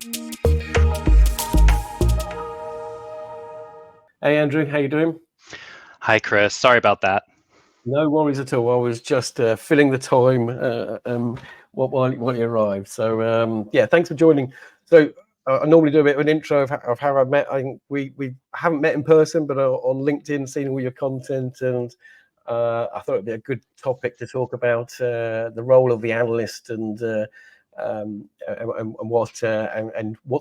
Hey Andrew, how you doing? Hi, Chris. Sorry about that. No worries at all. I was just filling the time while you arrived. So yeah, thanks for joining. So I normally do a bit of an intro of how I met. I think we haven't met in person, but on LinkedIn, seen all your content, and I thought it'd be a good topic to talk about the role of the analyst and what's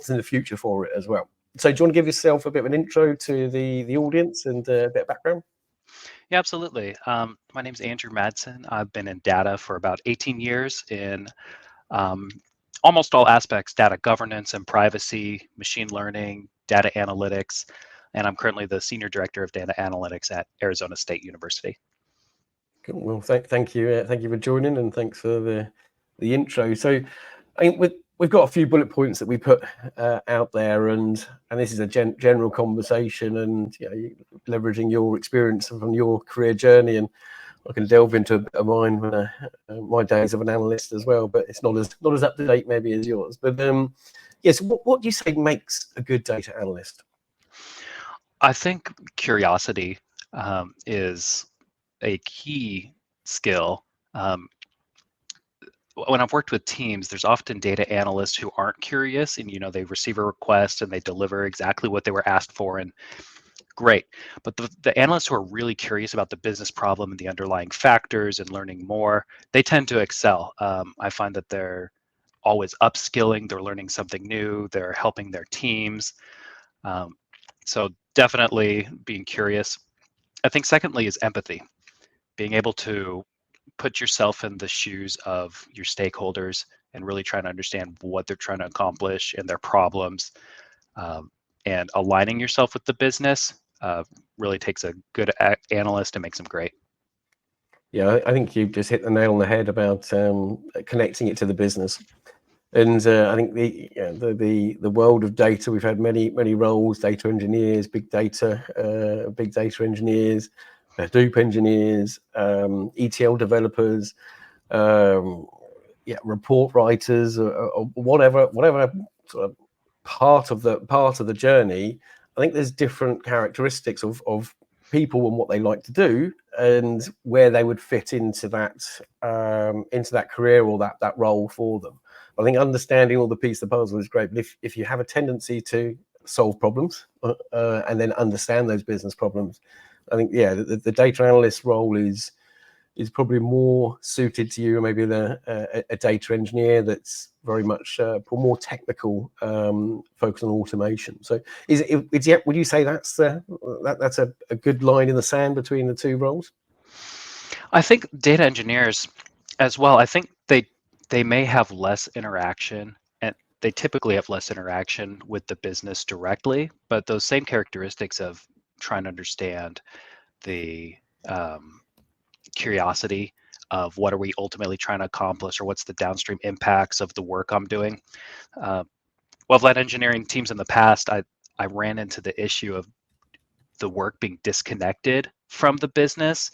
in the future for it as well. So do you want to give yourself a bit of an intro to the audience and a bit of background? Yeah, absolutely. My name's Andrew Madson. I've been in data for about 18 years in um, almost all aspects: data governance and privacy, machine learning, data analytics, and I'm currently the Senior Director of Data Analytics at Arizona State University. Cool. Well, thank you for joining, and thanks for the intro. So, I think we've got a few bullet points that we put out there, and this is a general conversation, and leveraging your experience from your career journey, and I can delve into a bit of mine my days of an analyst as well, but it's not as up to date maybe as yours. But yes, what do you say makes a good data analyst? I think curiosity is a key skill. When I've worked with teams, there's often data analysts who aren't curious, and they receive a request and they deliver exactly what they were asked for, and great. But the analysts who are really curious about the business problem and the underlying factors and learning more, they tend to excel. I find that they're always upskilling, they're learning something new, they're helping their teams. So definitely being curious. I think secondly is empathy, being able to put yourself in the shoes of your stakeholders and really trying to understand what they're trying to accomplish and their problems, and aligning yourself with the business really takes a good analyst and makes them great. Yeah, I think you just hit the nail on the head about connecting it to the business. And I think the world of data, we've had many roles: data engineers, big data engineers, Hadoop engineers, ETL developers, report writers, or whatever sort of part of the journey. I think there's different characteristics of people and what they like to do, and where they would fit into that career or that role for them. I think understanding all the pieces of the puzzle is great, but if you have a tendency to solve problems and then understand those business problems, I think the data analyst role is probably more suited to you, or maybe a data engineer that's very much more technical, focus on automation. So would you say that's a good line in the sand between the two roles? I think data engineers as well, I think they may have less interaction, and they typically have less interaction with the business directly, but those same characteristics of trying to understand the curiosity of what are we ultimately trying to accomplish, or what's the downstream impacts of the work I'm doing. Well, I've led engineering teams in the past. I ran into the issue of the work being disconnected from the business,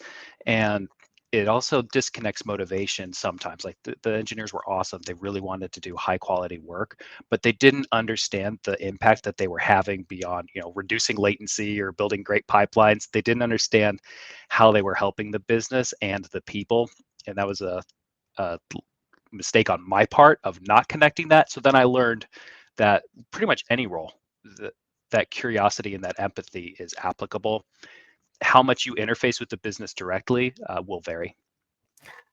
and it also disconnects motivation sometimes. Like the engineers were awesome, they really wanted to do high quality work, but they didn't understand the impact that they were having beyond reducing latency or building great pipelines. They didn't understand how they were helping the business and the people, and that was a mistake on my part of not connecting that. So then I learned that pretty much any role, that curiosity and that empathy is applicable. How much you interface with the business directly will vary.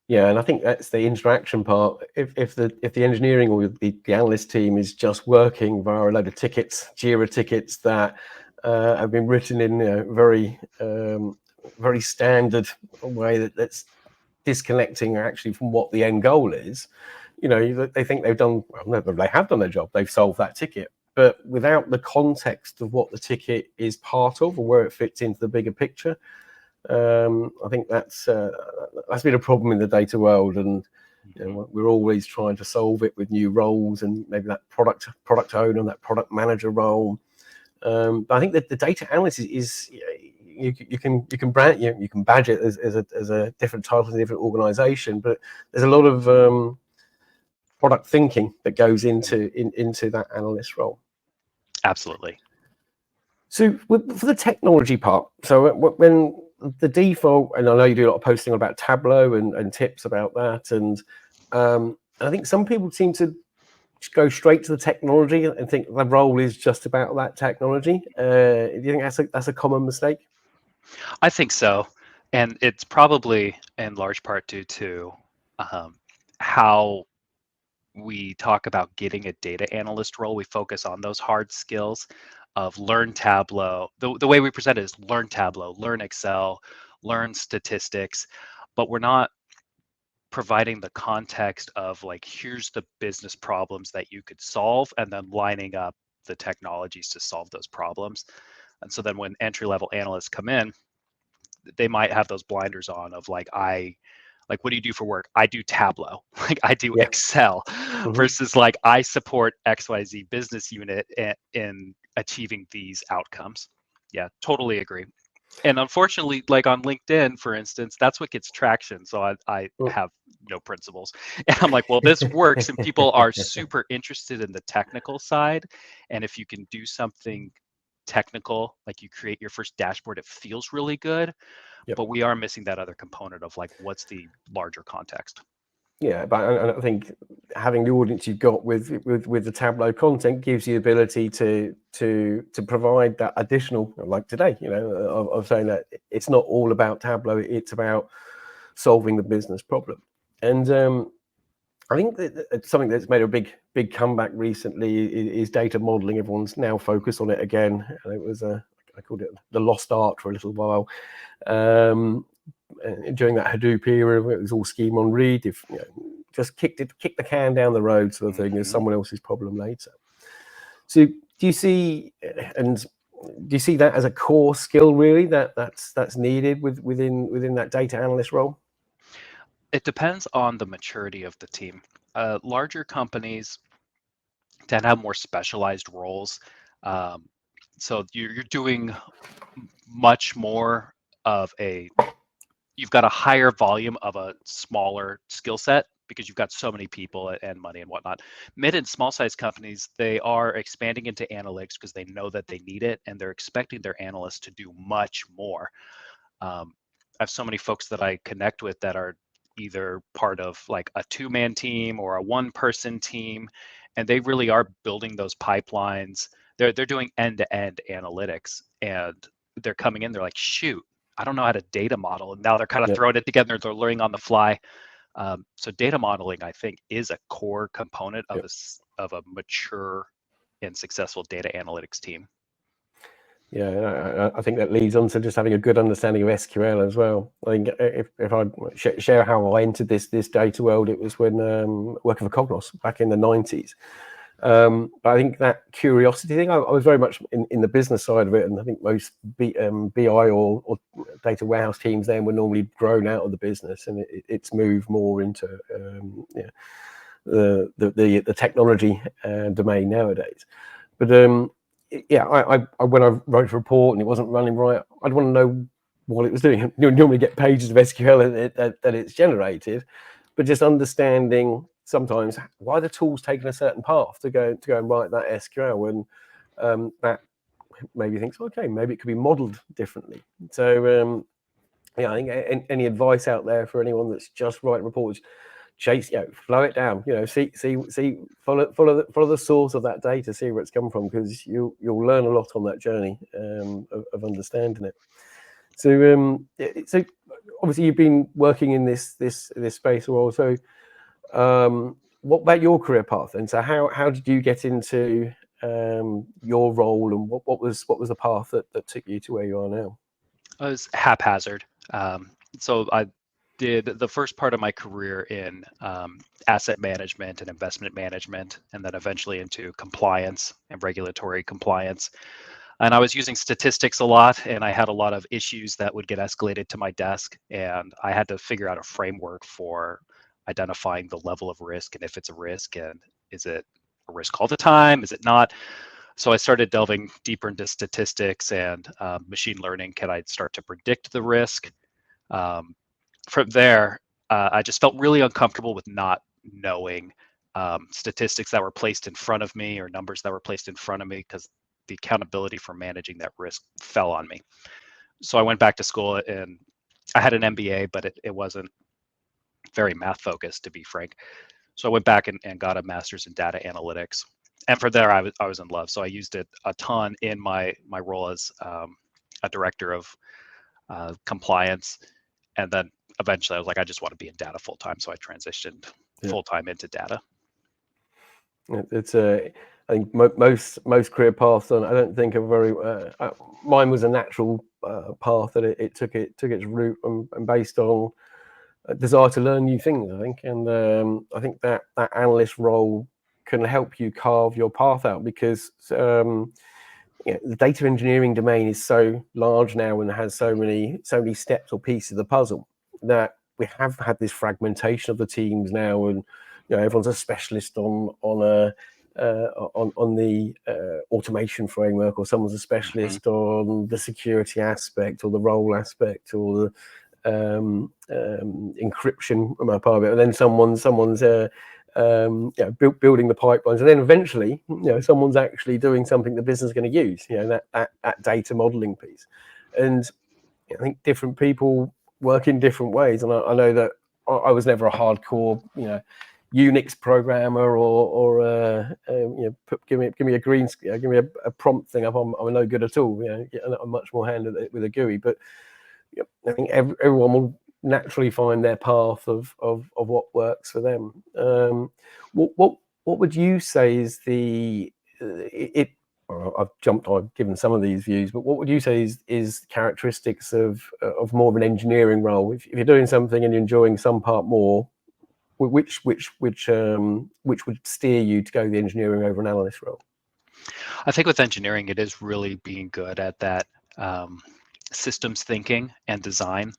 Yeah, and I think that's the interaction part. If the engineering or the analyst team is just working via a load of tickets, Jira tickets that have been written in a very standard way that's disconnecting actually from what the end goal is. They think they have done their job. They've solved that ticket, but without the context of what the ticket is part of or where it fits into the bigger picture. I think that's been a problem in the data world, and we're always trying to solve it with new roles, and maybe that product owner, that product manager role. But I think that the data analyst is you can badge it as a different title in a different organization, but there's a lot of product thinking that goes into into that analyst role. Absolutely. So for the technology part, so when the default, and I know you do a lot of posting about Tableau and tips about that, and I think some people seem to go straight to the technology and think the role is just about that technology. Do you think that's a common mistake? I think so, and it's probably in large part due to how we talk about getting a data analyst role. We focus on those hard skills of learn Tableau. The way we present it is learn Tableau, learn Excel, learn statistics, but we're not providing the context of like, here's the business problems that you could solve, and then lining up the technologies to solve those problems. And so then when entry level analysts come in, they might have those blinders on of like, what do you do for work? I do Tableau, like I do Yeah. Excel, versus like I support XYZ business unit in achieving these outcomes. Yeah, totally agree. And unfortunately, like on LinkedIn, for instance, that's what gets traction. So I have no principles. And I'm like, well, this works. And people are super interested in the technical side. And if you can do something technical, like you create your first dashboard, it feels really good. Yep. But we are missing that other component of like, what's the larger context? Yeah, but I think having the audience you've got with the Tableau content gives you the ability to provide that additional, like today, of saying that it's not all about Tableau, it's about solving the business problem. And I think that something that's made a big comeback recently is data modeling. Everyone's now focused on it again. And it was I called it the lost art for a little while. During that Hadoop era, it was all scheme on read. If just kick the can down the road, sort of thing. There's someone else's problem later. So do you see that as a core skill really that's needed within that data analyst role? It depends on the maturity of the team. Larger companies tend to have more specialized roles. So you're doing much more of you've got a higher volume of a smaller skill set because you've got so many people and money and whatnot. Mid and small size companies, they are expanding into analytics because they know that they need it, and they're expecting their analysts to do much more. I have so many folks that I connect with that are either part of like a two-man team or a one-person team, and they really are building those pipelines. They're doing end-to-end analytics, and they're coming in. They're like, shoot, I don't know how to data model, and now they're kind of throwing it together. They're learning on the fly. So data modeling, I think, is a core component of a mature and successful data analytics team. Yeah, I think that leads on to just having a good understanding of SQL as well. I think if I share how I entered this data world, it was when working for Cognos back in the 90s. But I think that curiosity thing, I was very much in the business side of it, and I think most BI or data warehouse teams then were normally grown out of the business, and it's moved more into the technology domain nowadays. But I when I wrote a report and it wasn't running right, I'd want to know what it was doing. You normally get pages of SQL that it's generated, but just understanding sometimes why the tool's taking a certain path to go and write that SQL, and that maybe thinks, okay, maybe it could be modeled differently. So I think any advice out there for anyone that's just writing reports, chase, flow it down, see, follow the source of that data, see where it's come from, because you'll learn a lot on that journey of understanding it. So obviously you've been working in this space a while. So what about your career path then? So how did you get into your role, and what was the path that took you to where you are now? It was haphazard. So I did the first part of my career in asset management and investment management, and then eventually into compliance and regulatory compliance. And I was using statistics a lot, and I had a lot of issues that would get escalated to my desk, and I had to figure out a framework for identifying the level of risk and if it's a risk, and is it a risk all the time? Is it not? So I started delving deeper into statistics and machine learning. Can I start to predict the risk? From there, I just felt really uncomfortable with not knowing statistics that were placed in front of me or numbers that were placed in front of me, because the accountability for managing that risk fell on me. So I went back to school, and I had an MBA, but it wasn't very math focused, to be frank. So I went back and got a master's in data analytics. And from there, I was in love. So I used it a ton in my role as a director of compliance. And then eventually I was like, I just want to be in data full time. So I transitioned full time into data. It's I think most career paths, and I don't think are very. Mine was a natural path that it took its route and based on a desire to learn new things, I think, and I think that analyst role can help you carve your path out, because the data engineering domain is so large now and has so many steps or pieces of the puzzle that we have had this fragmentation of the teams now, and everyone's a specialist on the automation framework, or someone's a specialist on the security aspect or the role aspect or the encryption part of it, and then someone's building the pipelines, and then eventually someone's actually doing something the business is going to use, that data modeling piece. And I think different people work in different ways, and I know that I was never a hardcore Unix programmer or give me a green screen, give me a prompt thing up. I'm no good at all. I'm much more handy with a GUI. But I think everyone will naturally find their path of what works for them. What would you say is I've given some of these views, but what would you say is characteristics of more of an engineering role? If you're doing something and you're enjoying some part more, which would steer you to go the engineering over an analyst role? I think with engineering, it is really being good at that systems thinking and design.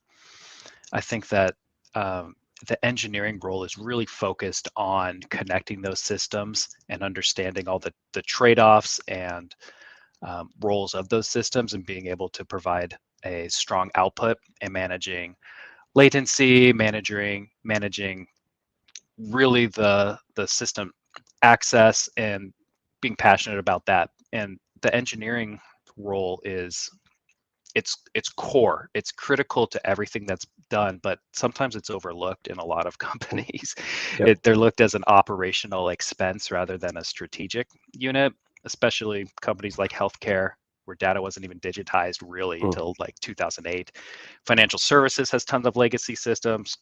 I think that the engineering role is really focused on connecting those systems and understanding all the trade-offs and roles of those systems, and being able to provide a strong output and managing latency, managing really the system access, and being passionate about that. And the engineering role is it's core, it's critical to everything that's done, but sometimes it's overlooked in a lot of companies. Yep. They're looked as an operational expense rather than a strategic unit, especially companies like healthcare, where data wasn't even digitized really until like 2008. Financial services has tons of legacy systems,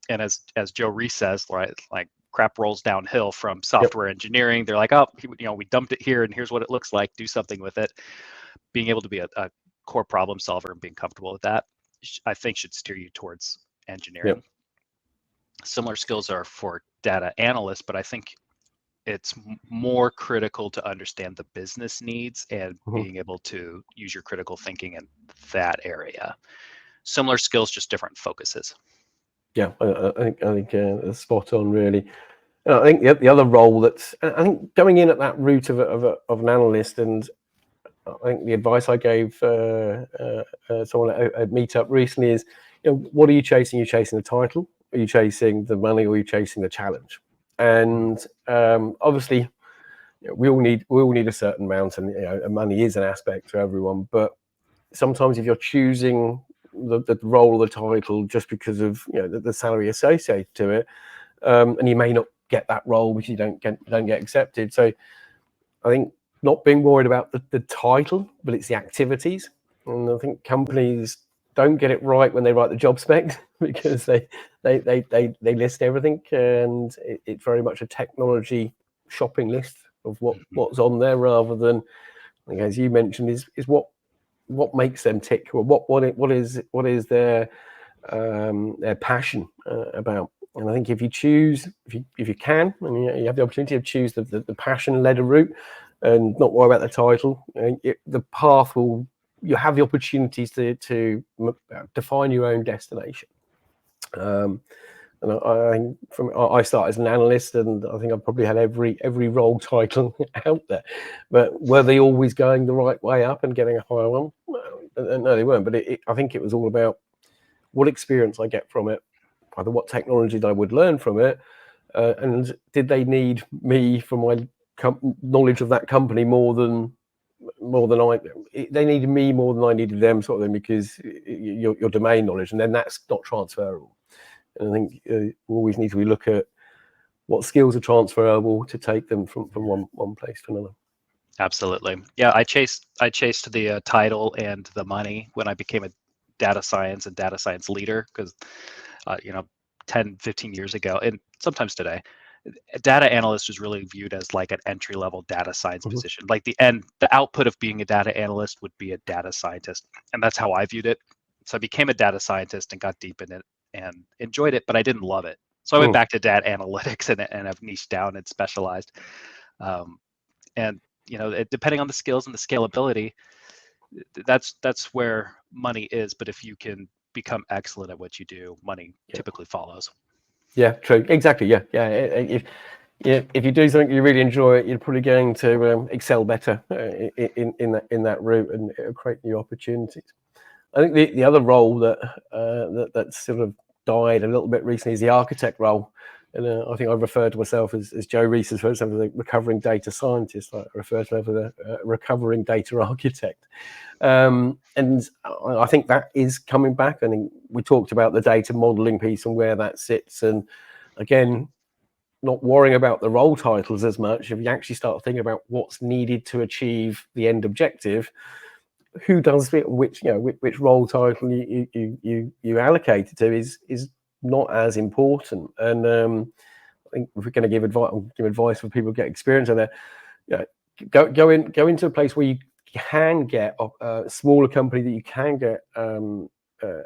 and as Joe Reese says, right, like crap rolls downhill from software engineering. They're like, oh, we dumped it here and here's what it looks like, do something with it. Being able to be a core problem solver and being comfortable with that, I think, should steer you towards engineering. Similar skills are for data analysts, but I think it's more critical to understand the business needs and being able to use your critical thinking in that area. Similar skills, just different focuses. Yeah, I think that's spot on, really. And I think the other role that's, I think, going in at that route of an analyst, and I think the advice I gave someone at Meetup recently is, what are you chasing? Are you chasing the title? Are you chasing the money? Or are you chasing the challenge? And obviously, we all need a certain amount, and money is an aspect for everyone. But sometimes if you're choosing the role or the title just because of the salary associated to it, and you may not get that role because you don't get accepted. So I think not being worried about the title, but it's the activities. And I think companies don't get it right when they write the job spec, because they list everything, and it's very much a technology shopping list of what's on there, rather than, as you mentioned, is what makes them tick, or what is their passion about. And I think if you choose, if you can, and you have the opportunity to choose the passion-led route and not worry about the title, the path you have the opportunities to define your own destination. And I started as an analyst, and I think I've probably had every role title out there, but were they always going the right way up and getting a higher one? No, they weren't. But I think it was all about what experience I get from it, either what technology that I would learn from it, and did they need me for my knowledge of that company more than they needed me more than I needed them, sort of thing, because your domain knowledge, and then that's not transferable. And I think we always need to look at what skills are transferable to take them from one place to another. Absolutely. Yeah, I chased the title and the money when I became a data science leader, because 10, 15 years ago, and sometimes today, a data analyst was really viewed as like an entry-level data science position. Like the output of being a data analyst would be a data scientist, and that's how I viewed it. So I became a data scientist and got deep in it and enjoyed it, but I didn't love it. So I went back to data analytics and have niched down and specialized. And depending on the skills and the scalability, that's where money is. But if you can become excellent at what you do, money typically follows. Yeah, true. Exactly. Yeah. If you do something you really enjoy, you're probably going to excel better in that route, and it'll create new opportunities. I think the other role that sort of died a little bit recently is the architect role. And I think I refer to myself as Joe Reese has referred to myself as a recovering data scientist. I refer to myself as a recovering data architect. And I think that is coming back. I think we talked about the data modeling piece and where that sits. And again, not worrying about the role titles as much. If you actually start thinking about what's needed to achieve the end objective, who does it, which role title you allocate it to is not as important. And I think if we're going to give advice for people who get experience on there, go into a place where you can get a smaller company that you can get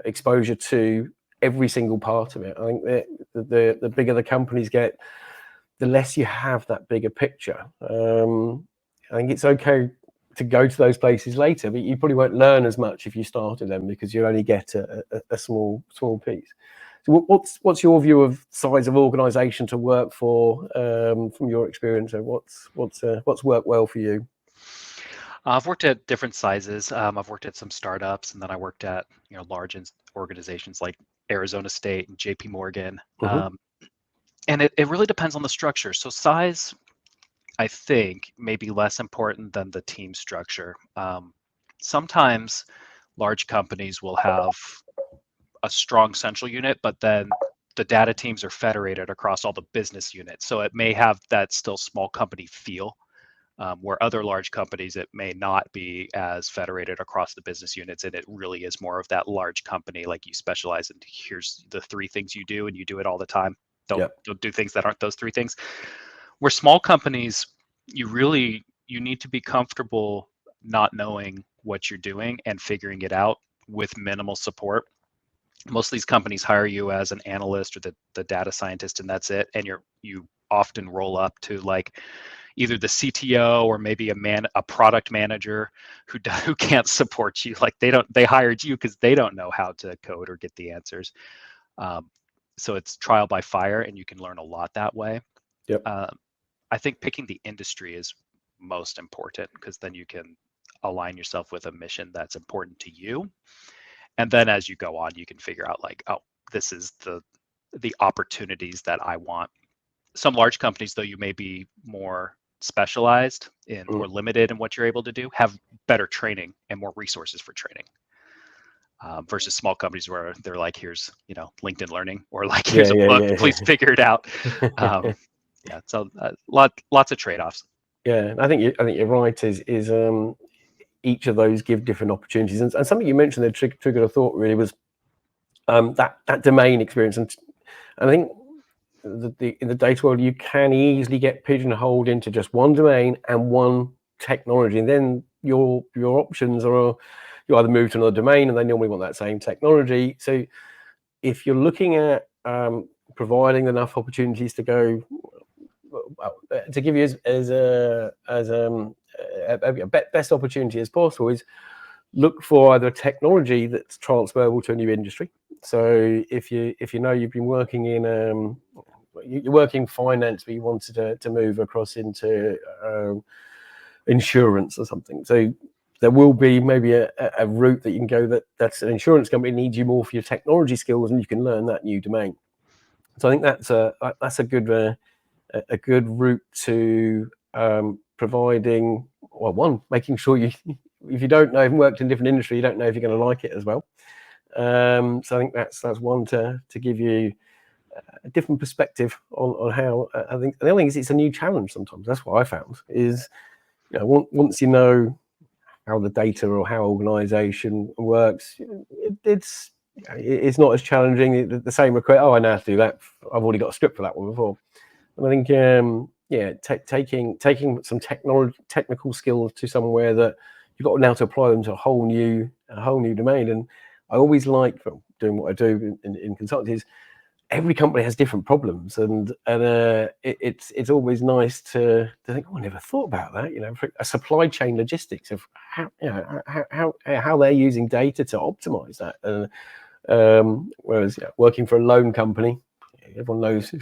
exposure to every single part of it. I think the bigger the companies get, the less you have that bigger picture. I think it's okay to go to those places later, but you probably won't learn as much if you start at them, because you only get a small piece. So what's your view of size of organisation to work for from your experience? What's worked well for you? I've worked at different sizes. I've worked at some startups, and then I worked at large organizations like Arizona State and JP Morgan. And it really depends on the structure. So size, I think, may be less important than the team structure. Sometimes large companies will have a strong central unit, but then the data teams are federated across all the business units. So it may have that still small company feel, where other large companies, it may not be as federated across the business units, and it really is more of that large company, like you specialize in, here's the 3 things you do, and you do it all the time. Don't do things that aren't those 3 things. Where small companies, you need to be comfortable not knowing what you're doing and figuring it out with minimal support. Most of these companies hire you as an analyst or the data scientist, and that's it. And you often roll up to like either the CTO or maybe a product manager who can't support you. Like they hired you because they don't know how to code or get the answers. So it's trial by fire, and you can learn a lot that way. I think picking the industry is most important, because then you can align yourself with a mission that's important to you. And then as you go on, you can figure out like, oh, this is the opportunities that I want. Some large companies, though, you may be more specialized in or limited in what you're able to do, have better training and more resources for training. Versus small companies where they're like, here's LinkedIn Learning, or like here's a book, please figure it out. So lots of trade-offs. Yeah, I think you're right. Is each of those give different opportunities, and something you mentioned that triggered a thought really was that domain experience, and I think in the data world you can easily get pigeonholed into just one domain and one technology, and then your options are you either move to another domain, and they normally want that same technology. So if you're looking at providing enough opportunities to go, to give you as a best opportunity as possible, is look for either technology that's transferable to a new industry. So if you know you've been working in you're working finance, but you wanted to move across into insurance or something, so there will be maybe a route that you can go that's an insurance company needs you more for your technology skills, and you can learn that new domain. So I think that's a good route to providing, well, one, making sure you, if you don't know, if you worked in a different industry, you don't know if you're going to like it as well. So I think that's one to give you a different perspective on how I think. The other thing is it's a new challenge sometimes. That's what I found is, once you know how the data or how organization works, it's not as challenging. The same request, oh, I know how to do that. I've already got a script for that one before. And I think, taking some technical skills to somewhere that you've got now to apply them to a whole new domain. And I always like, well, doing what I do in consulting is every company has different problems, and it's always nice to think, oh, I never thought about that. For a supply chain logistics of how they're using data to optimize that. Whereas working for a loan company, everyone knows,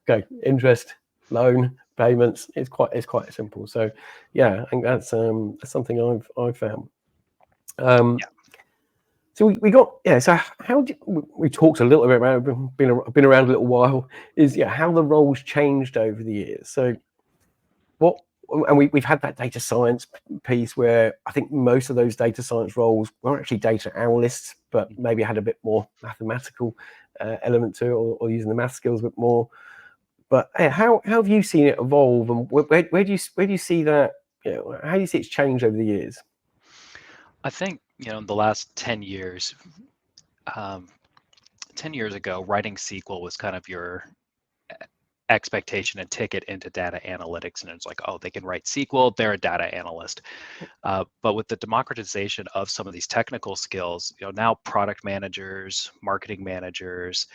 okay, interest, loan, payments, it's quite simple. So I think that's something I've found. So we got So how we talked a little bit about, been around a little while, is how the roles changed over the years. So we've had that data science piece where I think most of those data science roles were actually data analysts, but maybe had a bit more mathematical element to it, or using the math skills a bit more. But how have you seen it evolve, and where do you see that? How do you see it's changed over the years? I think, in the last 10 years, 10 years ago, writing SQL was kind of your expectation and ticket into data analytics. And it's like, oh, they can write SQL, they're a data analyst. But with the democratization of some of these technical skills, now product managers, marketing managers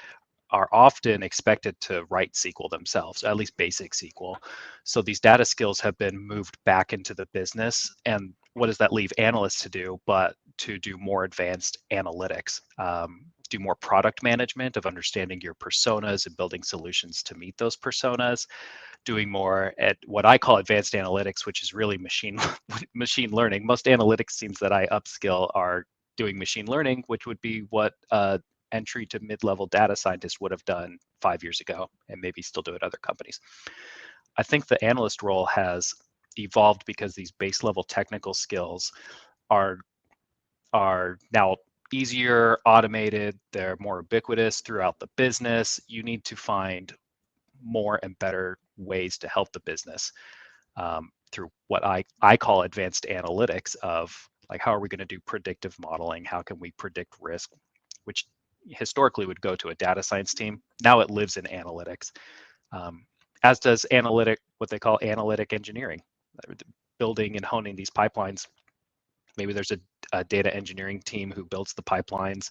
are often expected to write SQL themselves, at least basic SQL. So these data skills have been moved back into the business. And what does that leave analysts to do but to do more advanced analytics, do more product management of understanding your personas and building solutions to meet those personas, doing more at what I call advanced analytics, which is really machine learning. Most analytics teams that I upskill are doing machine learning, which would be what entry to mid-level data scientist would have done 5 years ago, and maybe still do at other companies. I think the analyst role has evolved because these base level technical skills are now easier, automated, they're more ubiquitous throughout the business. You need to find more and better ways to help the business through what I call advanced analytics of, like, how are we going to do predictive modeling? How can we predict risk? Which historically would go to a data science team. Now it lives in analytics, as does what they call analytic engineering, building and honing these pipelines. Maybe there's a data engineering team who builds the pipelines,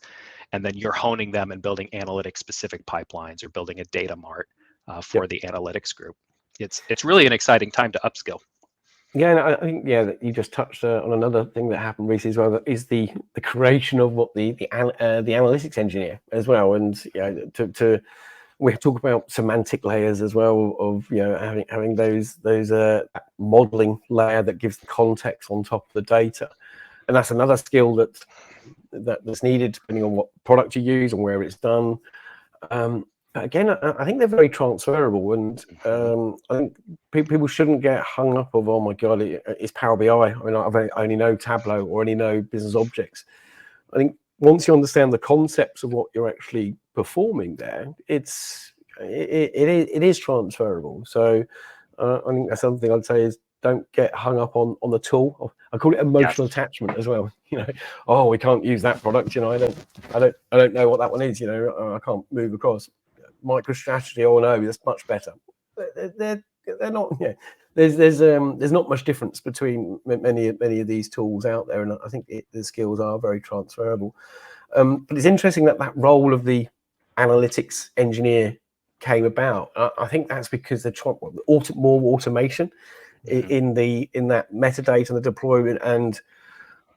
and then you're honing them and building analytic specific pipelines, or building a data mart for the analytics group. It's really an exciting time to upskill. Yeah, and I think that you just touched on another thing that happened recently as well. That is the creation of what the analytics engineer as well, and we talk about semantic layers as well, of having those modeling layer that gives the context on top of the data, and that's another skill that's needed depending on what product you use and where it's done. Again, I think they're very transferable, and I think people shouldn't get hung up of, oh my god, it's Power BI. I mean, I only know Tableau or only know business objects. I think once you understand the concepts of what you're actually performing there, it is transferable. So I think that's something I'd say is, don't get hung up on the tool. I call it emotional attachment as well. Oh, we can't use that product. I don't know what that one is. I can't move across. MicroStrategy, oh no, that's much better. They're not. There's not much difference between many of these tools out there, and I think the skills are very transferable. But it's interesting that role of the analytics engineer came about. I think that's because they're trying more automation in that metadata and the deployment, and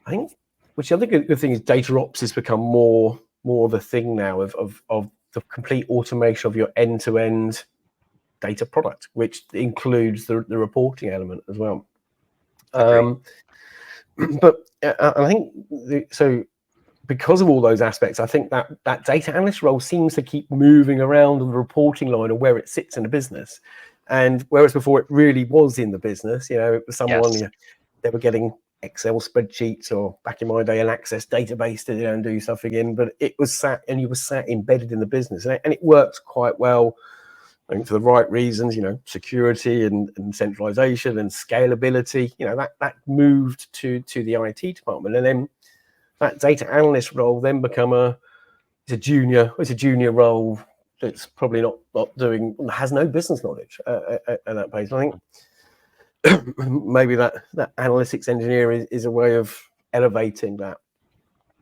I think, which the other good thing is, data ops has become more of a thing now of the complete automation of your end-to-end data product, which includes the reporting element as well. But I think so. because of all those aspects, I think that data analyst role seems to keep moving around on the reporting line of where it sits in a business. And whereas before it really was in the business, it was someone, Yes. they were getting Excel spreadsheets, or back in my day, an Access database to do something in, but it was sat embedded in the business, and it worked quite well, I think, for the right reasons, security and centralization and scalability. That moved to the IT department, and then that data analyst role then it's a junior role that's probably not has no business knowledge at that place. I think maybe that analytics engineer is a way of elevating that.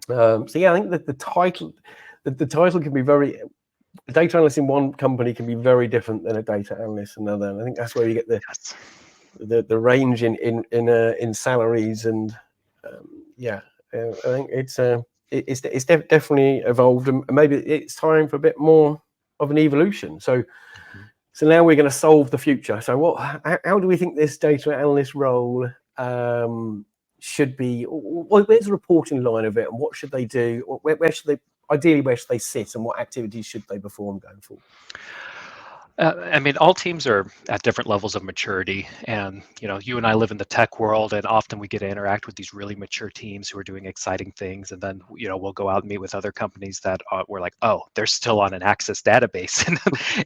So yeah, I think that the title can be very, a data analyst in one company can be very different than a data analyst in another. And I think that's where you get the range in salaries, and I think it's definitely evolved, and maybe it's time for a bit more of an evolution. So now we're going to solve the future. So how do we think this data analyst role should be? Where's the reporting line of it, and what should they do? Where should they sit, and what activities should they perform going forward? I mean, all teams are at different levels of maturity, and you and I live in the tech world, and often we get to interact with these really mature teams who are doing exciting things, and then we'll go out and meet with other companies that we're like, oh, they're still on an Access database,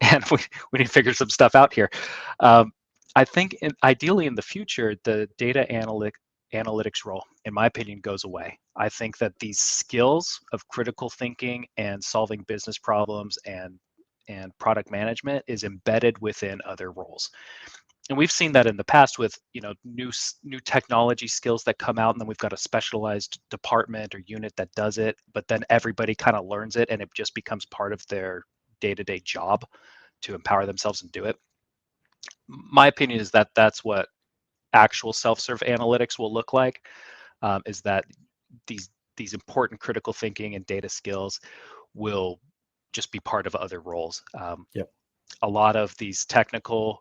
and we need to figure some stuff out here. I think ideally in the future, the data analytics role, in my opinion, goes away. I think that these skills of critical thinking and solving business problems and product management is embedded within other roles. And we've seen that in the past with new technology skills that come out, and then we've got a specialized department or unit that does it, but then everybody kind of learns it, and it just becomes part of their day-to-day job to empower themselves and do it. My opinion is that that's what actual self-serve analytics will look like, is that these important critical thinking and data skills will just be part of other roles. A lot of these technical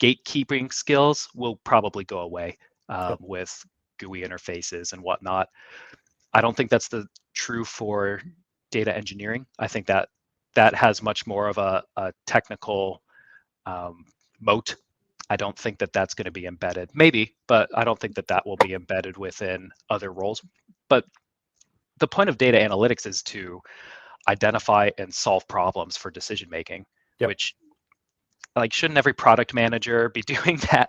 gatekeeping skills will probably go away with GUI interfaces and whatnot. I don't think that's true for data engineering. I think that has much more of a technical moat. I don't think that that's going to be embedded. Maybe, but I don't think that will be embedded within other roles. But the point of data analytics is to identify and solve problems for decision making, which shouldn't every product manager be doing that?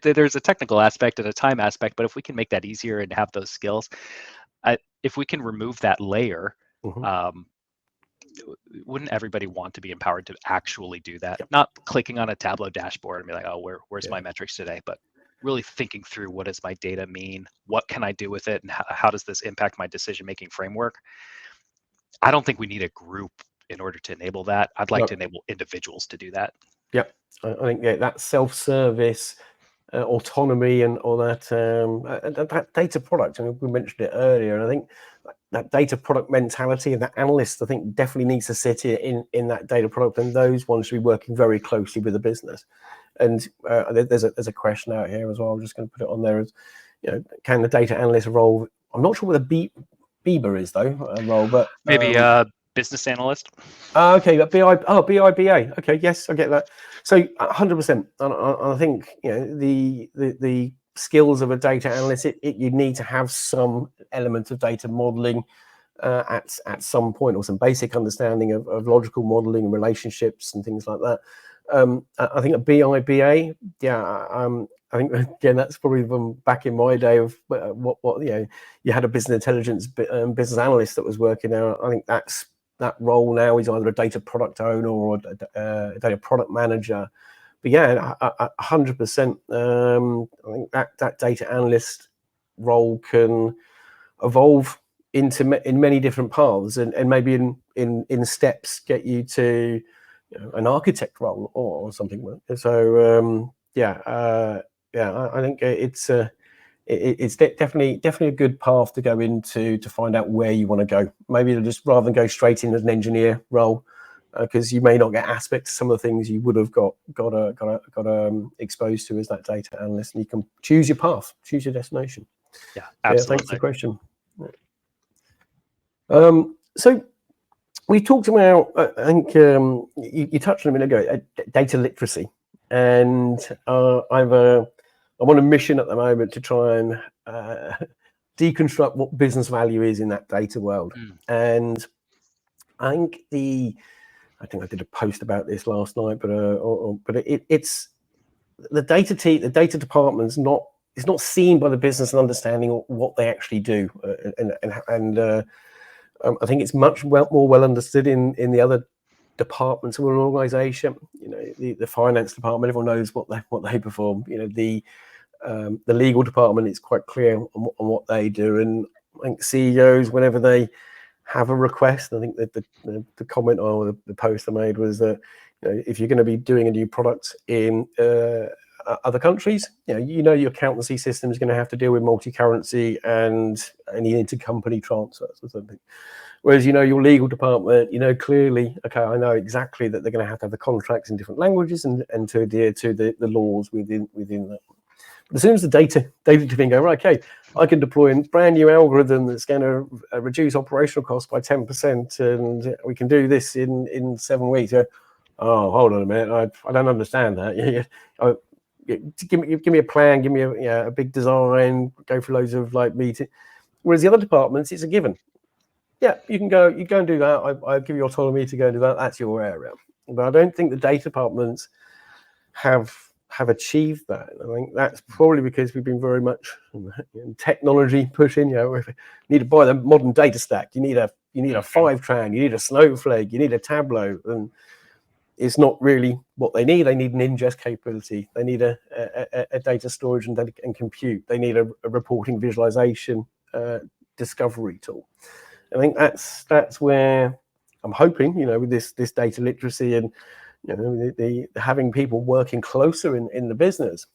There's a technical aspect and a time aspect, but if we can make that easier and have those skills, if we can remove that layer, wouldn't everybody want to be empowered to actually do that? Not clicking on a Tableau dashboard and be like, oh, where's my metrics today? But really thinking through, what does my data mean? What can I do with it? And how does this impact my decision-making framework? I don't think we need a group in order to enable that. I'd like to enable individuals to do that. Yeah, I think that self-service, autonomy, and all that data product. I mean, we mentioned it earlier, and I think that data product mentality and that analyst, I think, definitely needs to sit in that data product, and those ones should be working very closely with the business. And there's a question out here as well. I'm just going to put it on there as, can the data analyst role? I'm not sure what a BIBA is though, role, but maybe business analyst. Okay, but BIBA. Okay, yes, I get that. So 100%. I think the skills of a data analyst, you need to have some element of data modeling at some point, or some basic understanding of logical modeling and relationships and things like that. I think a BIBA, I think again that's probably from back in my day of what you had a business intelligence business analyst that was working there. I think that role now is either a data product owner or a data product manager. But yeah, 100%. I think that data analyst role can evolve in many different paths, and maybe in steps get you to an architect role or something. So I think it's definitely a good path to go into to find out where you want to go. Maybe just rather than go straight in as an engineer role, because you may not get aspects of some of the things you would have got exposed to as that data analyst, and you can choose your path, choose your destination. Yeah, absolutely. Thanks for the question. So we talked about, I think you touched on a minute ago, data literacy, and I'm on a mission at the moment to try and deconstruct what business value is in that data world. And I think I did a post about this last night, but it's the the data department's not, it's not seen by the business and understanding what they actually do, and I think it's much more well understood in the other departments of an organization. You know, the finance department, everyone knows what they perform. You know, the legal department, it's quite clear on what they do. And I think CEOs, whenever they have a request, I think that the comment or the post I made was that, you know, if you're going to be doing a new product in other countries, you know your accountancy system is going to have to deal with multi-currency and any intercompany transfers or something. Whereas, you know, your legal department, you know clearly, okay, I know exactly that they're going to have the contracts in different languages and to adhere to the laws within that. But as soon as the data thing go, right, okay, I can deploy a brand new algorithm that's going to reduce operational costs by 10%, and we can do this in 7 weeks. Oh, hold on a minute, I don't understand that. Give me a plan, give me a big design, go for loads of like meetings. Whereas the other departments, it's a given. Yeah, you go and do that. I give you autonomy to go and do that. That's your area. But I don't think the data departments have achieved that. I think that's probably because we've been very much in technology pushing. You know, if you need to buy the modern data stack, you need a Fivetran, you need a Snowflake, you need a Tableau, and it's not really what they need. They need an ingest capability. They need a data storage and data and compute. They need a reporting visualization discovery tool. I think that's where I'm hoping, you know, with this data literacy and, you know, the having people working closer in the business,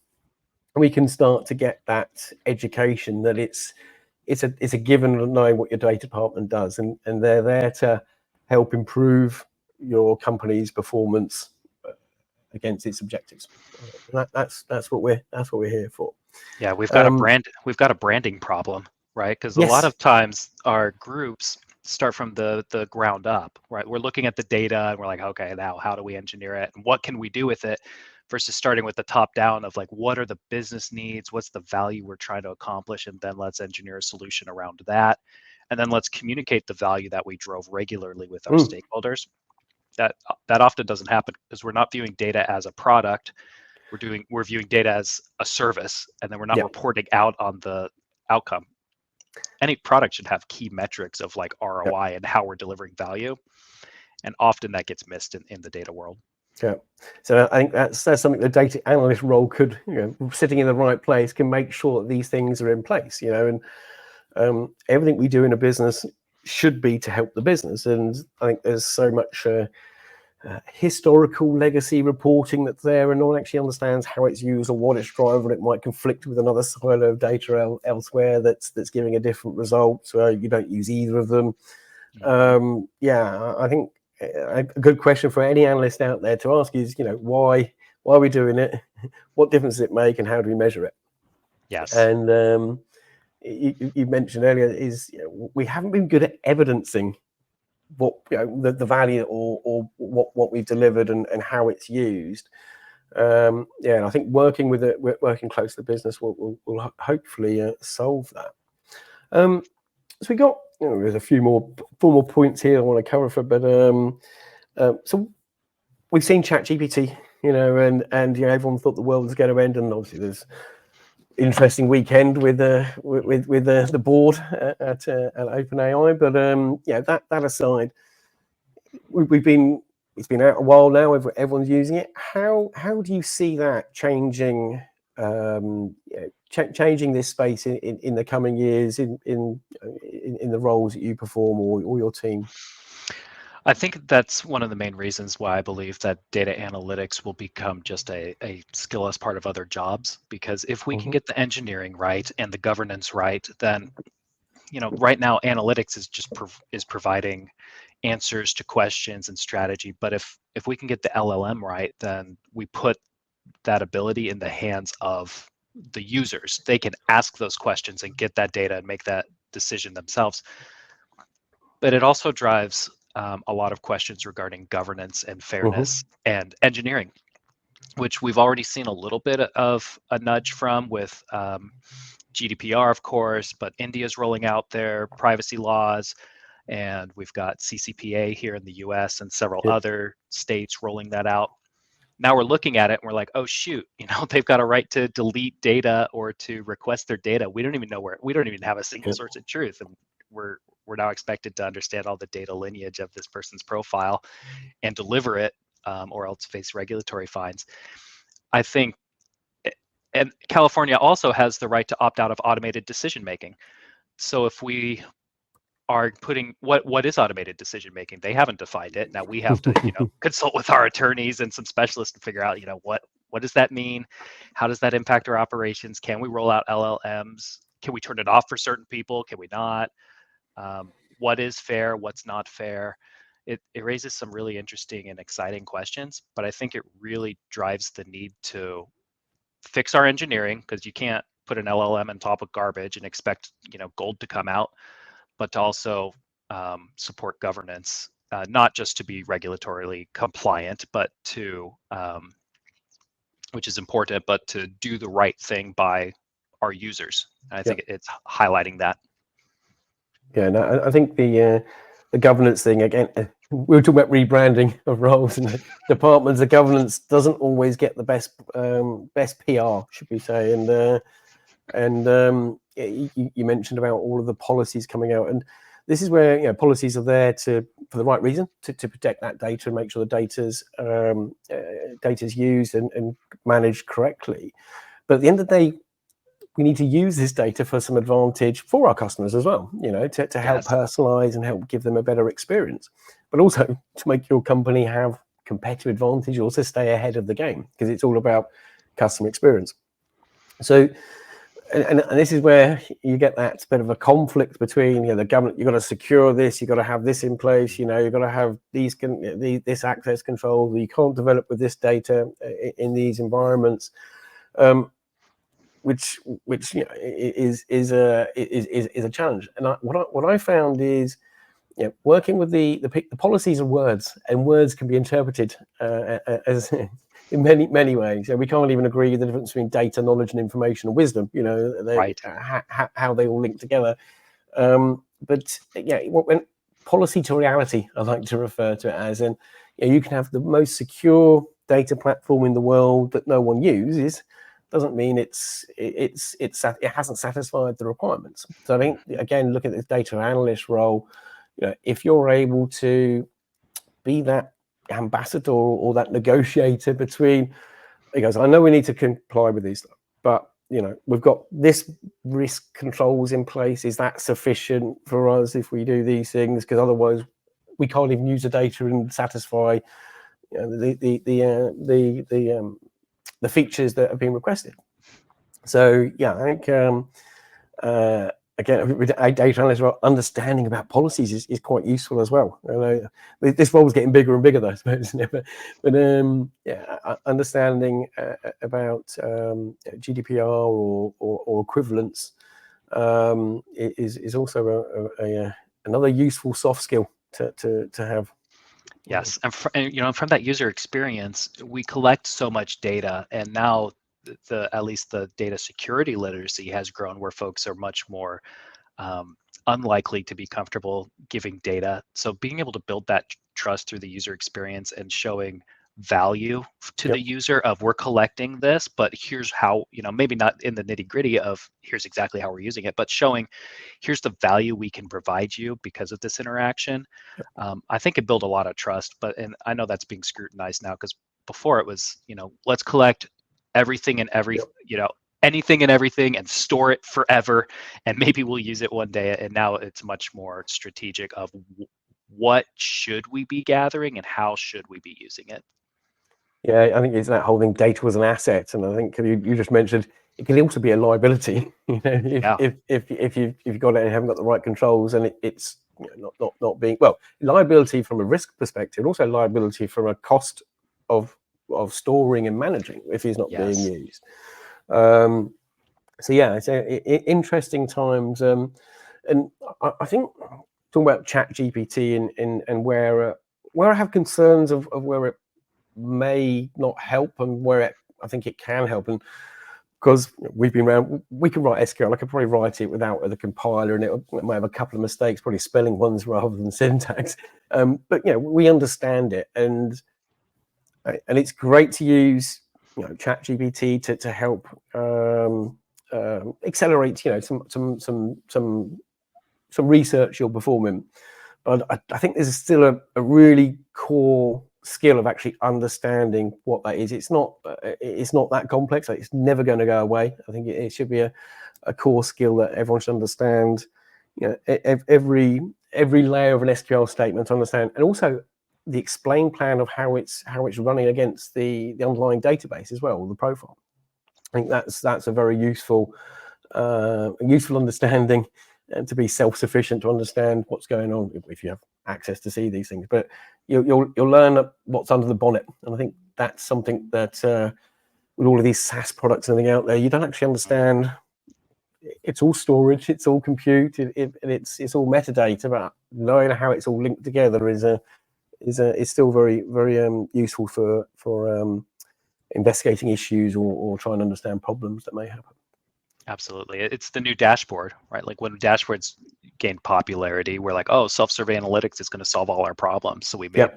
we can start to get that education that it's a given knowing what your data department does, and they're there to help improve your company's performance against its objectives. That's what we're here for. Yeah, we've got a branding problem, right? Because a lot Yes. of times our groups start from the ground up, right? We're looking at the data and we're like, okay, now how do we engineer it and what can we do with it, versus starting with the top down of like, what are the business needs, what's the value we're trying to accomplish, and then let's engineer a solution around that, and then let's communicate the value that we drove regularly with our stakeholders. That often doesn't happen because we're not viewing data as a product. We're viewing data as a service, and then we're not reporting out on the outcome. Any product should have key metrics of like ROI and how we're delivering value, and often that gets missed in the data world. Yeah, so I think that's something the data analyst role could, you know, sitting in the right place, can make sure that these things are in place. You know, and everything we do in a business should be to help the business. And I think there's so much historical legacy reporting that's there, and no one actually understands how it's used or what it's driving. It might conflict with another silo of data elsewhere that's giving a different result. So you don't use either of them. Yeah, I think a good question for any analyst out there to ask is, you know, why are we doing it? What difference does it make, and how do we measure it? Yes. And you mentioned earlier is, you know, we haven't been good at evidencing what, you know, the value or what we've delivered and how it's used. Yeah, and I think working close to the business will hopefully solve that. So we got, you know, there's a few more points here I want to cover but so we've seen ChatGPT, you know, and you know, everyone thought the world was going to end, and obviously there's interesting weekend with the board at OpenAI. But yeah, that aside, it's been out a while now. Everyone's using it. How do you see that changing? Changing this space in the coming years in the roles that you perform or your team? I think that's one of the main reasons why I believe that data analytics will become just a skill as part of other jobs. Because if we can get the engineering right and the governance right, then, you know, right now analytics is just is providing answers to questions and strategy. But if we can get the LLM right, then we put that ability in the hands of the users. They can ask those questions and get that data and make that decision themselves. But it also drives a lot of questions regarding governance and fairness and engineering, which we've already seen a little bit of a nudge from with GDPR, of course, but India's rolling out their privacy laws, and we've got CCPA here in the US and several other states rolling that out. Now we're looking at it and we're like, oh shoot, they've got a right to delete data or to request their data. We don't even know we don't even have a single source of truth, and we're now expected to understand all the data lineage of this person's profile and deliver it, or else face regulatory fines. I think, and California also has the right to opt out of automated decision making. So if we are putting what is automated decision making, they haven't defined it. Now we have to consult with our attorneys and some specialists to figure out what does that mean, how does that impact our operations, can we roll out LLMs, can we turn it off for certain people, can we not, what is fair, what's not fair. It raises some really interesting and exciting questions, but I think it really drives the need to fix our engineering, because you can't put an LLM on top of garbage and expect gold to come out, but to also support governance, not just to be regulatorily compliant, but to, which is important, but to do the right thing by our users. And I think it's highlighting that. Yeah, no, I think the governance thing, again, we were talking about rebranding of roles and departments. The governance doesn't always get the best PR, should we say? And you mentioned about all of the policies coming out, and this is where policies are there for the right reason, to protect that data and make sure the data's used and managed correctly. But at the end of the day, we need to use this data for some advantage for our customers as well, to help personalize and help give them a better experience, but also to make your company have competitive advantage, also stay ahead of the game, because it's all about customer experience. So, and this is where you get that bit of a conflict between the government. You've got to secure this, you've got to have this in place, you've got to have this access control. You can't develop with this data in these environments. Which is a challenge. And what I found is, working with the policies and words can be interpreted as in many ways. We can't even agree the difference between data, knowledge, and information and wisdom. Right. How they all link together. But when policy to reality, I like to refer to it as, and you can have the most secure data platform in the world that no one uses. Doesn't mean it hasn't satisfied the requirements. So I think, again, look at this data analyst role. If you're able to be that ambassador or that negotiator between, because I know we need to comply with these, but we've got this risk controls in place. Is that sufficient for us if we do these things? Because otherwise, we can't even use the data and satisfy the features that have been requested. So I think again, with a data analyst, understanding about policies is quite useful as well. This role is getting bigger and bigger, though, I suppose. But understanding about GDPR or equivalence is also another useful soft skill to have. Yes, and from that user experience, we collect so much data, and now at least the data security literacy has grown, where folks are much more unlikely to be comfortable giving data. So being able to build that trust through the user experience and showing value to the user of, we're collecting this, but here's how, maybe not in the nitty-gritty of here's exactly how we're using it, but showing here's the value we can provide you because of this interaction. I think it built a lot of trust, and I know that's being scrutinized now, because before it was, let's collect everything and anything and everything and store it forever, and maybe we'll use it one day. And now it's much more strategic of what should we be gathering and how should we be using it. Yeah, I think it's that whole thing, data was an asset, and I think you just mentioned it can also be a liability. If you've got it and you haven't got the right controls, and it's not being liability from a risk perspective, also liability from a cost of storing and managing if it's not being used. So it's interesting times, and I think talking about Chat GPT and where I have concerns of where it may not help and where I think it can help. And because we've been around, we can write SQL. I could probably write it without the compiler, and it might have a couple of mistakes, probably spelling ones rather than syntax. But we understand it, and it's great to use ChatGPT to help accelerate some research you're performing. But I think there's still a really core skill of actually understanding what that is. It's not that complex. It's never going to go away. I think it should be a core skill that everyone should understand. Every layer of an SQL statement to understand, and also the explain plan of how it's running against the underlying database as well, or the profile. I think that's a very useful understanding, and to be self-sufficient to understand what's going on if you have access to see these things. But you'll learn what's under the bonnet, and I think that's something that with all of these SaaS products and everything out there, you don't actually understand. It's all storage, it's all compute, it's all metadata, but knowing how it's all linked together is still very useful for investigating issues or trying to understand problems that may happen. Absolutely. It's the new dashboard, right? Like when dashboards gained popularity, we're like, oh, self-survey analytics is going to solve all our problems. So we made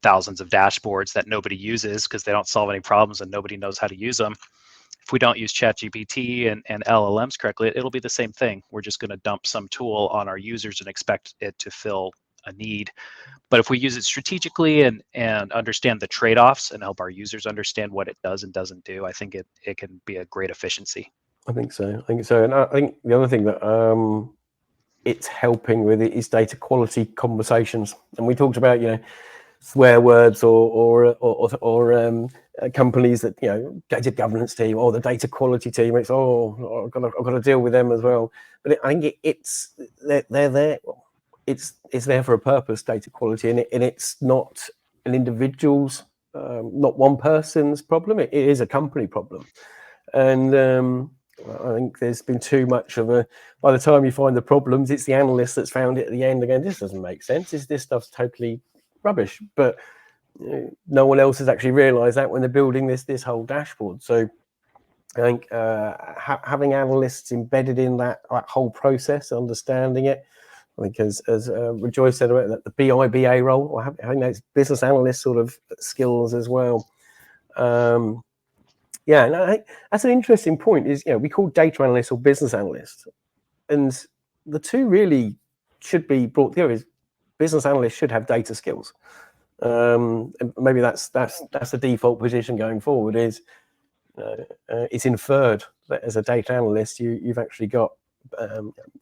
thousands of dashboards that nobody uses because they don't solve any problems and nobody knows how to use them. If we don't use ChatGPT and LLMs correctly, it'll be the same thing. We're just going to dump some tool on our users and expect it to fill a need. But if we use it strategically and understand the trade-offs and help our users understand what it does and doesn't do, I think it can be a great efficiency. I think so. And I think the other thing that it's helping with it is data quality conversations. And we talked about swear words or companies that data governance team or the data quality team. It's I've got to deal with them as well. But I think they're there. It's there for a purpose, data quality, and it's not an individual's, not one person's problem. It is a company problem, and I think there's been too much of by the time you find the problems, it's the analyst that's found it at the end again. This doesn't make sense. This stuff's totally rubbish. But no one else has actually realized that when they're building this whole dashboard. So I think having analysts embedded in that whole process, understanding it, I think as Joyce said about the BIBA role, or I think that's business analyst sort of skills as well. And I think that's an interesting point. Is we call data analysts or business analysts, and the two really should be brought together. Is business analysts should have data skills. And maybe that's the default position going forward. Is it's inferred that as a data analyst, you've actually got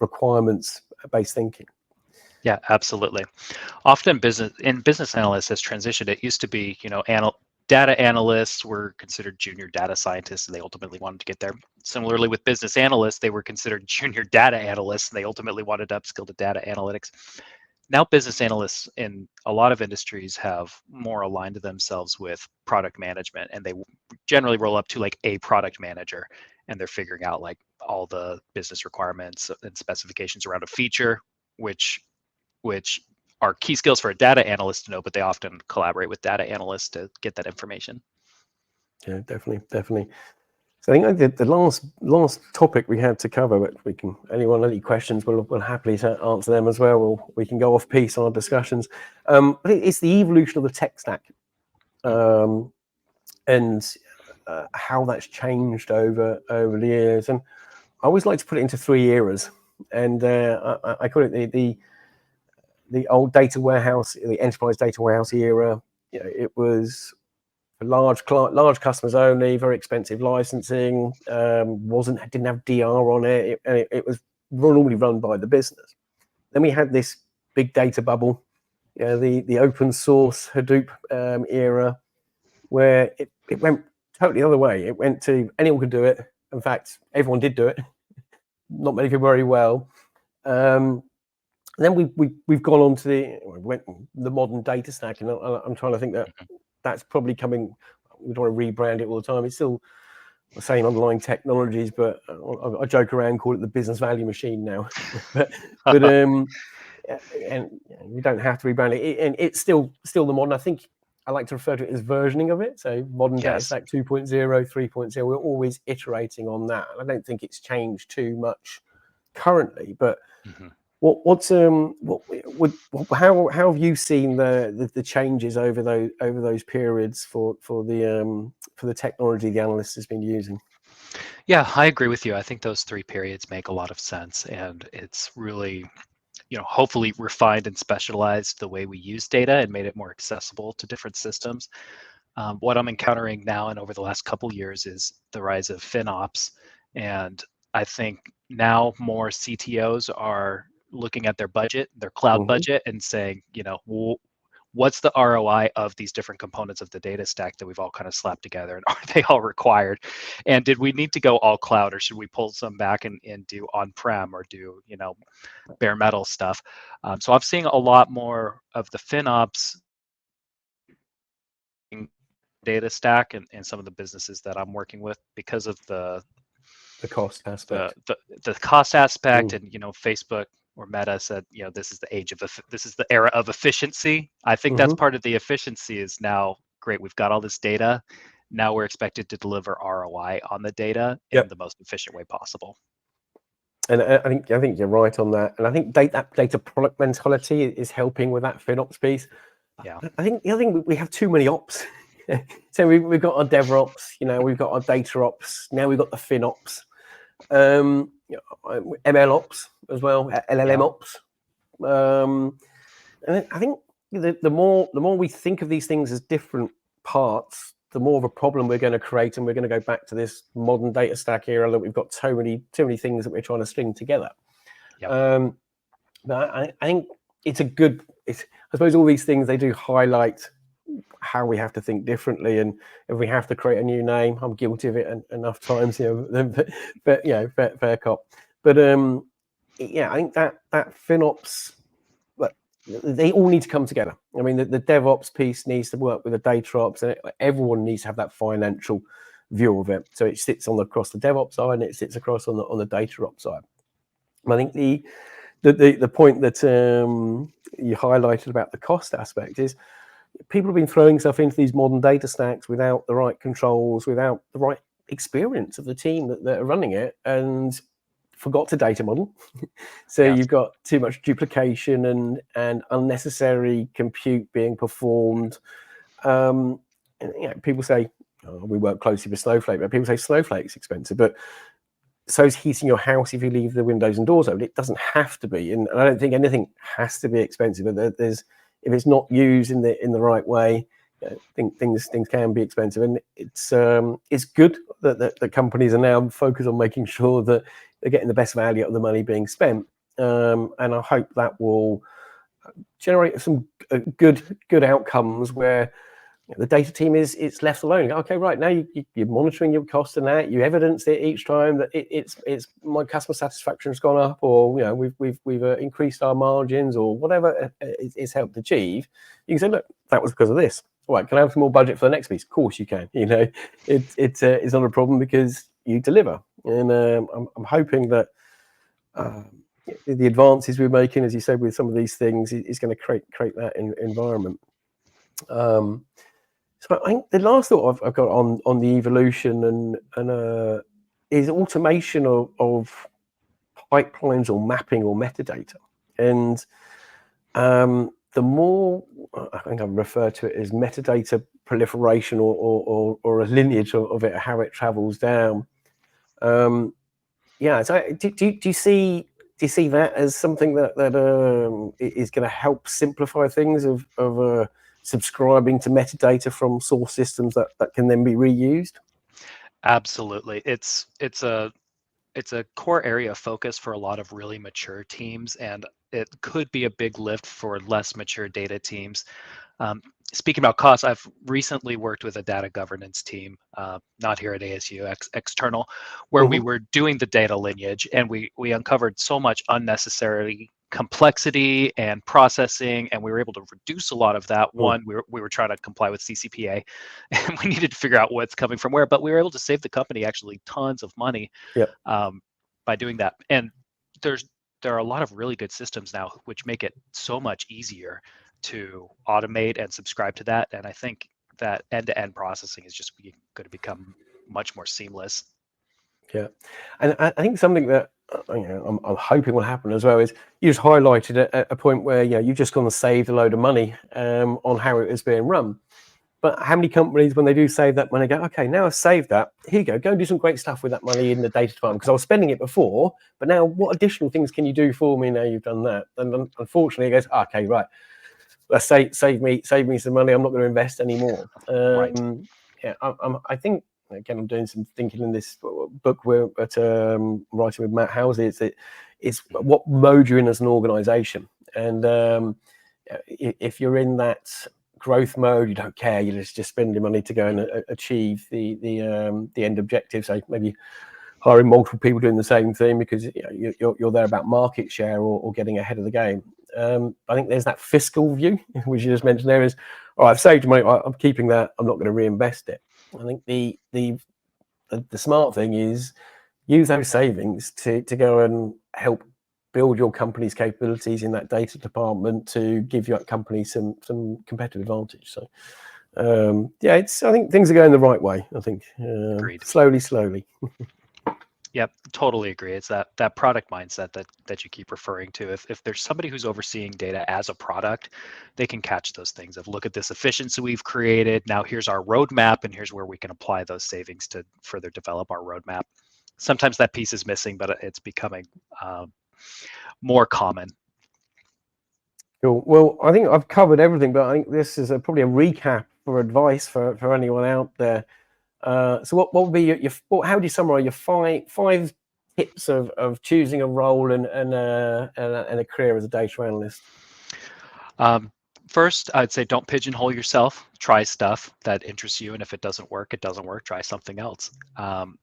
requirements-based thinking. Yeah, absolutely. Often business analysts has transitioned. It used to be, data analysts were considered junior data scientists, and they ultimately wanted to get there. Similarly, with business analysts, they were considered junior data analysts, and they ultimately wanted to upskill to data analytics. Now, business analysts in a lot of industries have more aligned themselves with product management, and they generally roll up to like a product manager, and they're figuring out like all the business requirements and specifications around a feature, which are key skills for a data analyst to know, but they often collaborate with data analysts to get that information. Yeah, definitely. So I think the last topic we had to cover, but anyone any questions, we'll happily answer them as well, or we can go off piece on our discussions. I think it's the evolution of the tech stack, and how that's changed over the years. And I always like to put it into 3 eras, and I call it the old data warehouse, the enterprise data warehouse era. It was for large customers only, very expensive licensing, didn't have DR on it, and it was normally run by the business. Then we had this big data bubble, the open source Hadoop era, where it went totally the other way. It went to anyone could do it. In fact, everyone did do it. Not many people very well. Then we've gone on to the modern data stack, and I'm trying to think that's probably coming. We don't want to rebrand it all the time. It's still the same underlying technologies, but I joke around, call it the business value machine now. but and you don't have to rebrand it, and it's still the modern. I think I like to refer to it as versioning of it. So modern data Yes. stack 2.0, 3.0. We're always iterating on that. I don't think it's changed too much currently, but Mm-hmm. how have you seen the changes over those periods for the technology the analyst has been using? Yeah, I agree with you. I think those 3 periods make a lot of sense, and it's really, hopefully refined and specialized the way we use data and made it more accessible to different systems. What I'm encountering now and over the last couple years is the rise of FinOps, and I think now more CTOs are looking at their budget, their cloud Mm-hmm. budget, and saying, what's the ROI of these different components of the data stack that we've all kind of slapped together, and are they all required? And did we need to go all cloud, or should we pull some back and do on-prem, or do bare metal stuff? So I'm seeing a lot more of the FinOps data stack and some of the businesses that I'm working with, because of the cost the aspect. the, the cost aspect. Mm. And Facebook or Meta said, this is the this is the era of efficiency. I think that's Mm-hmm. part of the efficiency. Is now, great, we've got all this data, now we're expected to deliver ROI on the data in Yep. the most efficient way possible. And I think you're right on that. And I think data product mentality is helping with that FinOps piece. Yeah. I think the other thing, we have too many ops. So we've got our DevOps, we've got our data ops. Now we've got the FinOps, ML ops as well, LLM Yeah. ops. And I think the more we think of these things as different parts, the more of a problem we're going to create, and we're going to go back to this modern data stack era that we've got too many things that we're trying to string together. Yep. But I think it's a good. I suppose all these things, they do highlight how we have to think differently, and if we have to create a new name, I'm guilty of it enough times, but fair cop. But I think that FinOps, they all need to come together. I mean, the DevOps piece needs to work with the data ops, and everyone needs to have that financial view of it. So it sits across the DevOps side, and it sits across on the data ops side. I think the point that you highlighted about the cost aspect is, people have been throwing stuff into these modern data stacks without the right controls, without the right experience of the team that are running it, and forgot to data model. So Yes. you've got too much duplication and unnecessary compute being performed. And, people say, we work closely with Snowflake, but people say Snowflake's expensive, but so is heating your house if you leave the windows and doors open. It doesn't have to be, and I don't think anything has to be expensive. But if it's not used in the right way, I think things can be expensive. And it's good that the companies are now focused on making sure that they're getting the best value out of the money being spent. And I hope that will generate some good outcomes where the data team it's left alone. Okay, right, now you're monitoring your cost and that you evidence it each time that it's my customer satisfaction has gone up, or we've increased our margins, or whatever it's helped achieve. You can say, look, that was because of this. All right, can I have some more budget for the next piece? Of course you can. It's not a problem because you deliver. And I'm hoping that the advances we're making, as you said, with some of these things, is going to create that environment. So I think the last thought I've got on the evolution and is automation of pipelines or mapping or metadata. And the more, I think I refer to it as metadata proliferation or a lineage of it, how it travels down. So do you see that as something that is going to help simplify things of subscribing to metadata from source systems that can then be reused? Absolutely. It's a core area of focus for a lot of really mature teams, and it could be a big lift for less mature data teams. Speaking about costs, I've recently worked with a data governance team, not here at ASU, external, where we Mm-hmm. were doing the data lineage, and we uncovered so much unnecessary complexity and processing, and we were able to reduce a lot of that. Mm. One, we were trying to comply with CCPA, and we needed to figure out what's coming from where, but we were able to save the company actually tons of money Yep. by doing that. And there's there are a lot of really good systems now which make it so much easier to automate and subscribe to that. And I think that end-to-end processing is just going to become much more seamless. Yeah, and I think something that I'm hoping will happen as well is you just highlighted a point where you've just gone and saved a load of money on how it was being run. But how many companies, when they do save that money, go, okay, now I've saved that, here you go and do some great stuff with that money in the data department, because I was spending it before, but now what additional things can you do for me now you've done that? And unfortunately, it goes, okay, right, let's save me some money. I'm not going to invest anymore. Right. Yeah, I think, again, I'm doing some thinking in this book we're writing with Matt Housey. It's what mode you're in as an organization. And if you're in that growth mode, you don't care, you're just spending money to go and achieve the end objective. So maybe hiring multiple people doing the same thing because you're there about market share or getting ahead of the game. I think there's that fiscal view, which you just mentioned there is, I've saved money, I'm keeping that, I'm not going to reinvest it. I think the smart thing is use those savings to go and help build your company's capabilities in that data department to give your company some competitive advantage. So I think things are going the right way. I think Agreed. slowly. Yep, totally agree. It's that product mindset that you keep referring to. If there's somebody who's overseeing data as a product, they can catch those things of, look at this efficiency we've created. Now here's our roadmap, and here's where we can apply those savings to further develop our roadmap. Sometimes that piece is missing, but it's becoming more common. Cool. Well, I think I've covered everything, but I think this is probably a recap for advice for anyone out there. So what would be how would you summarize your five tips of choosing a role and a career as a data analyst? First, I'd say don't pigeonhole yourself. Try stuff that interests you, and if it doesn't work, it doesn't work. Try something else. And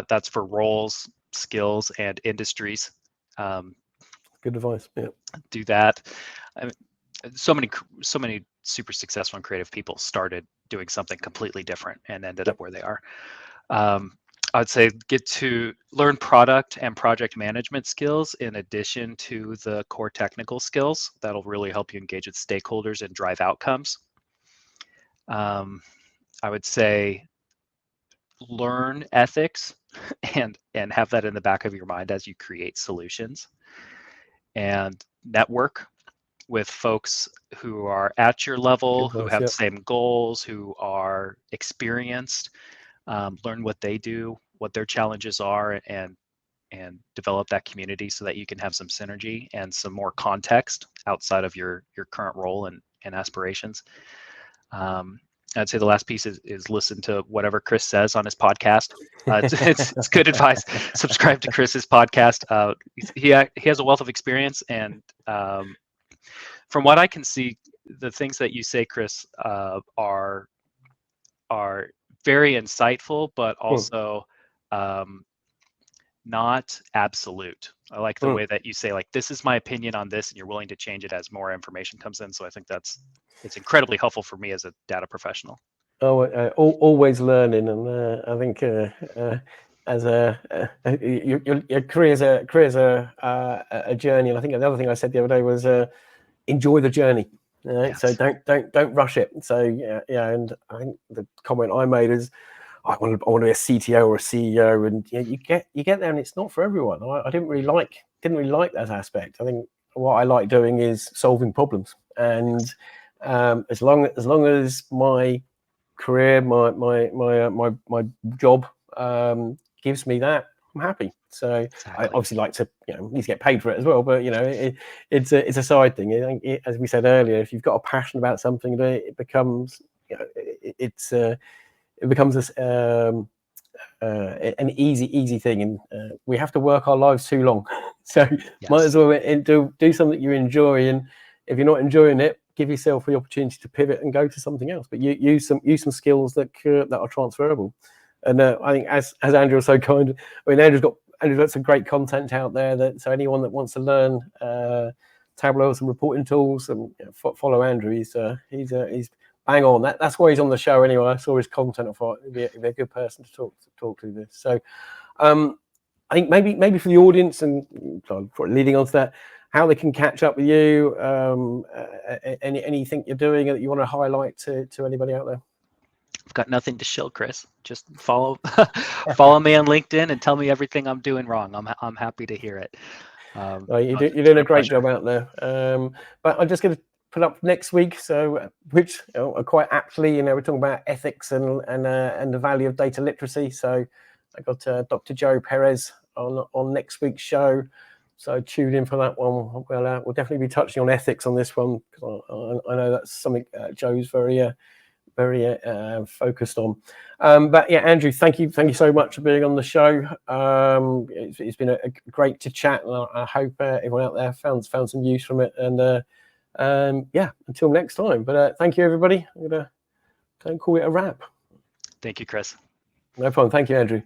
that's for roles, skills, and industries. Good advice. Yeah. Do that. I mean, so many super successful and creative people started doing something completely different and ended up where they are. I'd say get to learn product and project management skills in addition to the core technical skills. That'll really help you engage with stakeholders and drive outcomes. I would say learn ethics and have that in the back of your mind as you create solutions, and network with folks who are at your level, who have the same goals, who are experienced. Learn what they do, what their challenges are, and develop that community so that you can have some synergy and some more context outside of your current role and aspirations. I'd say the last piece is listen to whatever Chris says on his podcast. It's good advice. Subscribe to Chris's podcast. He has a wealth of experience, and from what I can see, the things that you say, Chris, are very insightful, but also not absolute. I like the way that you say, like, this is my opinion on this, and you're willing to change it as more information comes in. So I think it's incredibly helpful for me as a data professional. Always learning, and I think as your career is a journey. And I think another thing I said the other day was enjoy the journey. Yes. So don't rush it. So yeah. And I think the comment I made is, I want to be a CTO or a CEO, and you get there, and it's not for everyone. I didn't really like that aspect. I think what I like doing is solving problems, and as long as my career, my job gives me that, I'm happy. So exactly. I obviously like to need to get paid for it as well, but it's a side thing. I think as we said earlier, if you've got a passion about something, it becomes it becomes an easy thing, and we have to work our lives too long. So yes. Might as well do something you enjoy, and if you're not enjoying it, give yourself the opportunity to pivot and go to something else. But use some skills that are transferable. And I think as Andrew was so kind, I mean, Andrew's got some great content out there. So anyone that wants to learn Tableau, some reporting tools, and follow Andrew. He's bang on. That's why he's on the show anyway. I saw his content. I thought he'd be a good person to talk to this. So I think maybe for the audience and leading on to that, how they can catch up with you, anything you're doing that you want to highlight to anybody out there. I've got nothing to shill, Chris. Just follow follow me on LinkedIn and tell me everything I'm doing wrong. I'm happy to hear it. You're doing a great job out there. But I'm just going to put up next week, so which quite aptly, we're talking about ethics and the value of data literacy. So I got Dr. Joe Perez on next week's show. So tune in for that one. We'll definitely be touching on ethics on this one, because I know that's something Joe's very focused on. But yeah, Andrew, thank you so much for being on the show. It's been a great to chat, and I hope everyone out there found some use from it. And yeah, until next time. But thank you, everybody. I'm gonna call it a wrap. Thank you, Chris. No problem. Thank you, Andrew.